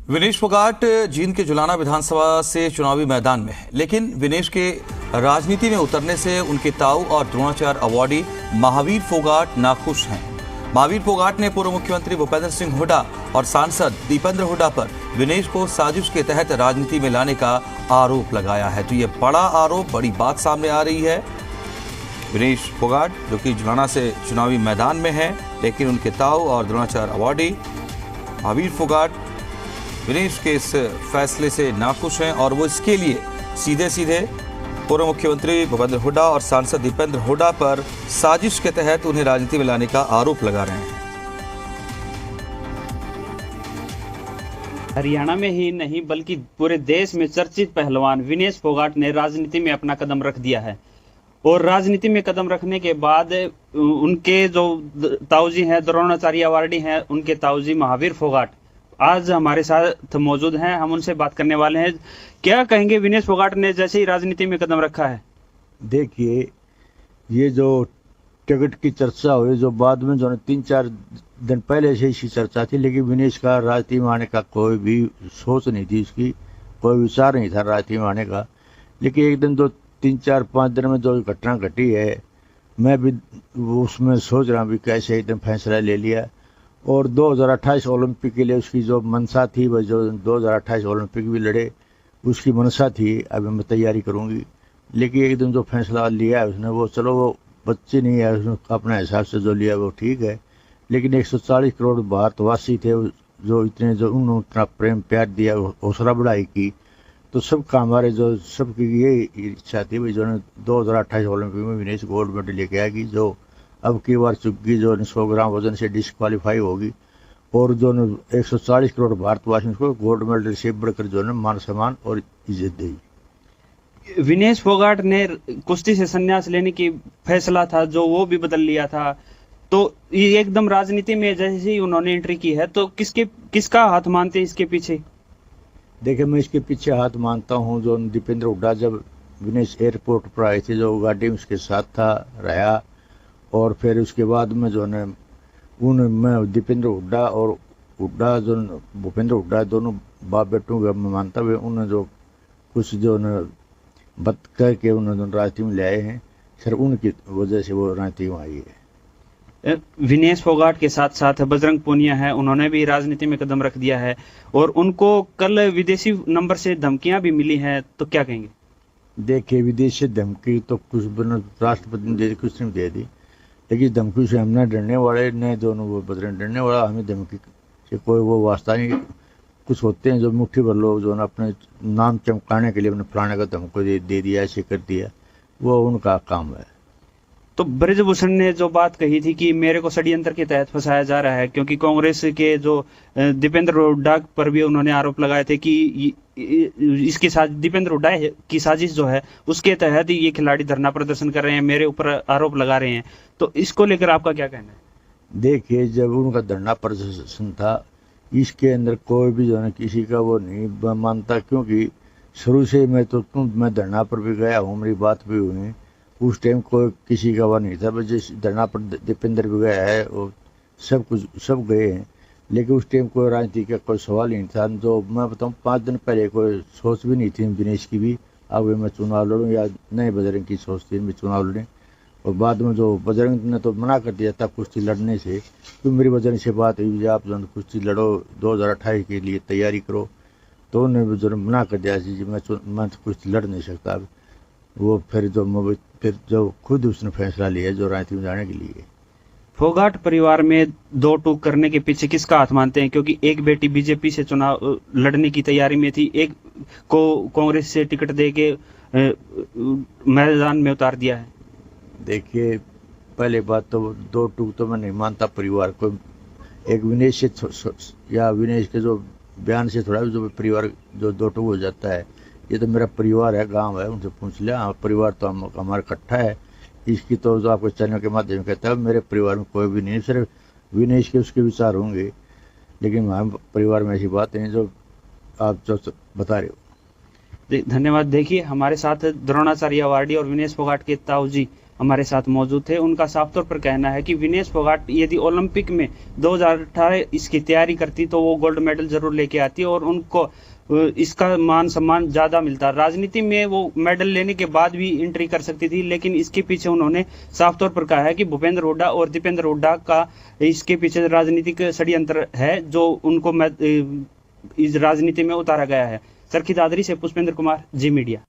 विनेश फोगाट जींद के जुलाना विधानसभा से चुनावी मैदान में है, लेकिन विनेश के राजनीति में उतरने से उनके ताऊ और द्रोणाचार्य अवार्डी महावीर फोगाट नाखुश हैं। महावीर फोगाट ने पूर्व मुख्यमंत्री भूपेंद्र सिंह हुड्डा और सांसद दीपेंद्र हुड्डा पर विनेश को साजिश के तहत राजनीति में लाने का आरोप लगाया है। तो ये बड़ा आरोप, बड़ी बात सामने आ रही है। विनेश फोगाट जो कि जुलाना से चुनावी मैदान में है, लेकिन उनके ताऊ और द्रोणाचार्य अवार्डी महावीर फोगाट विनेश के इस फैसले से नाखुश हैं और वो इसके लिए सीधे सीधे पूर्व मुख्यमंत्री भूपेंद्र हुड्डा और सांसद दीपेंद्र हुड्डा पर साजिश के तहत उन्हें राजनीति में लाने का आरोप लगा रहे हैं। हरियाणा में ही नहीं बल्कि पूरे देश में चर्चित पहलवान विनेश फोगाट ने राजनीति में अपना कदम रख दिया है और राजनीति में कदम रखने के बाद उनके जो ताऊजी हैं, द्रोणाचार्य अवार्डी हैं, उनके ताऊजी महावीर फोगाट आज हमारे साथ मौजूद हैं। हम उनसे बात करने वाले हैं। क्या कहेंगे विनेश फोगाट ने जैसे ही राजनीति में कदम रखा है? देखिए, ये जो टिकट की चर्चा हुई, जो बाद में जो 3-4 दिन पहले से इसकी चर्चा थी, लेकिन विनेश का राजनीति में आने का कोई भी सोच नहीं थी, उसकी कोई विचार नहीं था राजनीति में आने का। लेकिन एक दिन 3-4-5 दिन में जो घटना घटी है, मैं भी उसमें सोच रहा हूँ भी कैसे एकदम फैसला ले लिया। और 2028 ओलंपिक के लिए उसकी जो मनसा थी, वह जो 2028 ओलंपिक भी लड़े, उसकी मनसा थी। अभी मैं तैयारी करूंगी, लेकिन एकदम जो फैसला लिया है उसने, वो चलो वो बच्चे नहीं है, उसने अपने हिसाब से जो लिया वो ठीक है। लेकिन 140 करोड़ भारतवासी थे जो इतने जो उन्होंने इतना प्रेम प्यार दिया, हौसला बढ़ाई की, तो सबका हमारे जो सबकी ये इच्छा थी भाई जो 2028 ओलंपिक में विनेश गोल्ड मेडल लेके आएगी, जो अब की बार चुकी जो 100 ग्राम वजन से डिस्क्वालीफाई होगी, और जो 140 करोड़ भारतवासियों को गोल्ड मेडल से बढ़कर जो है मान सम्मान और इज्जत दी। विनेश फोगाट ने कुश्ती से संन्यास लेने की फैसला था जो वो भी बदल लिया था, तो ये एकदम राजनीति में जैसे ही उन्होंने एंट्री की है, तो किसका हाथ मानते हैं इसके पीछे? देखिए, मैं इसके पीछे हाथ मानता हूँ जो दीपेंद्र हुड्डा जब विनेश एयरपोर्ट पर आए थे, जो गाड़ी में उसके साथ था रहा, और फिर उसके बाद में जो है मैं दीपेंद्र हुड्डा और हुड्डा जो भूपेंद्र हुड्डा दोनों बाप बेटों का मैं मानता हुए उन्होंने जो कुछ जो बत करके उन्होंने राजनीति में ले आए हैं, सर उनकी वजह से वो राजनीति में आई है। विनेश फोगाट के साथ साथ बजरंग पूनिया है, उन्होंने भी राजनीति में कदम रख दिया है और उनको कल विदेशी नंबर से धमकियां भी मिली हैं, तो क्या कहेंगे? देखिए, विदेशी धमकी तो कुछ राष्ट्रपति ने दे दी, कुछ नहीं दे दी, लेकिन धमकी से हमने डरने वाले ने दोनों वो बदरन डरने वाला, हमें धमकी से कोई वो वास्ता नहीं। कुछ होते हैं जो मुट्ठी भर लोग जो है अपने नाम चमकाने के लिए अपने फलाने का धमकी दे दिया, ऐसे कर दिया, वो उनका काम है। तो ब्रजभूषण ने जो बात कही थी कि मेरे को षड्यंत्र के तहत फंसाया जा रहा है, क्योंकि कांग्रेस के जो दीपेंद्र हुड्डा पर भी उन्होंने आरोप लगाए थे कि इसकी दीपेंद्र हुड्डा की साजिश जो है उसके तहत ये खिलाड़ी धरना प्रदर्शन कर रहे हैं, मेरे ऊपर आरोप लगा रहे हैं, तो इसको लेकर आपका क्या कहना है? देखिए, जब उनका धरना प्रदर्शन था, इसके अंदर कोई भी जो है किसी का वो नहीं मानता, क्योंकि शुरू से मैं धरना पर भी गया हूँ, मेरी बात भी हुई, उस टाइम कोई किसी का वो नहीं था। जिस धरना पर दीपेंद्र भी गया है और सब गए हैं, लेकिन उस टाइम कोई राजनीति का कोई सवाल नहीं था। जो मैं बताऊँ 5 दिन पहले कोई सोच भी नहीं थी विनेश की भी, अब मैं चुनाव लड़ूँ या नहीं, बजरंग की सोच थी मैं चुनाव लड़ें। और बाद में जो बजरंग ने तो मना कर दिया था कुश्ती लड़ने से, क्योंकि मेरी बजरंग से बात हुई आप जो कुश्ती लड़ो 2028 के लिए तैयारी करो, तो उन्होंने जो मना कर दिया जी मैं तो कुश्ती लड़ नहीं सकता। वो फिर जो खुद उसने फैसला लिया जो राजनीति में जाने के लिए। फोगाट परिवार में दो टूक करने के पीछे किसका हाथ मानते हैं? क्योंकि एक बेटी बीजेपी से चुनाव लड़ने की तैयारी में थी, एक को कांग्रेस से टिकट देके मैदान में उतार दिया है। देखिए, पहले बात तो 2 टूक तो मैं नहीं मानता परिवार को। एक विनेश से या विनेश के जो बयान से थोड़ा जो परिवार जो 2 टूक हो जाता है, ये तो मेरा परिवार है, गांव है, उनसे पूछ लिया। परिवार तो हमारा इकट्ठा है। इसकी तो जो आपको चैनल के माध्यम कहता है, मेरे परिवार में कोई भी नहीं, सिर्फ विनेश के उसके विचार होंगे, लेकिन हमारे परिवार में ऐसी बात है जो आप जो बता रहे हो। धन्यवाद। देखिए, हमारे साथ द्रोणाचार्य अवार्डी और विनेश फोगाट के ताऊजी हमारे साथ मौजूद थे। उनका साफ तौर पर कहना है कि विनेश फोगाट यदि ओलंपिक में 2018 इसकी तैयारी करती तो वो गोल्ड मेडल जरूर लेके आती और उनको इसका मान सम्मान ज्यादा मिलता। राजनीति में वो मेडल लेने के बाद भी एंट्री कर सकती थी, लेकिन इसके पीछे उन्होंने साफ तौर पर कहा है कि भूपेंद्र हुड्डा और दीपेंद्र हुड्डा का इसके पीछे राजनीतिक षड्यंत्र है जो उनको इस राजनीति में उतारा गया है। सरखी दादरी से पुष्पेंद्र कुमार, जी मीडिया।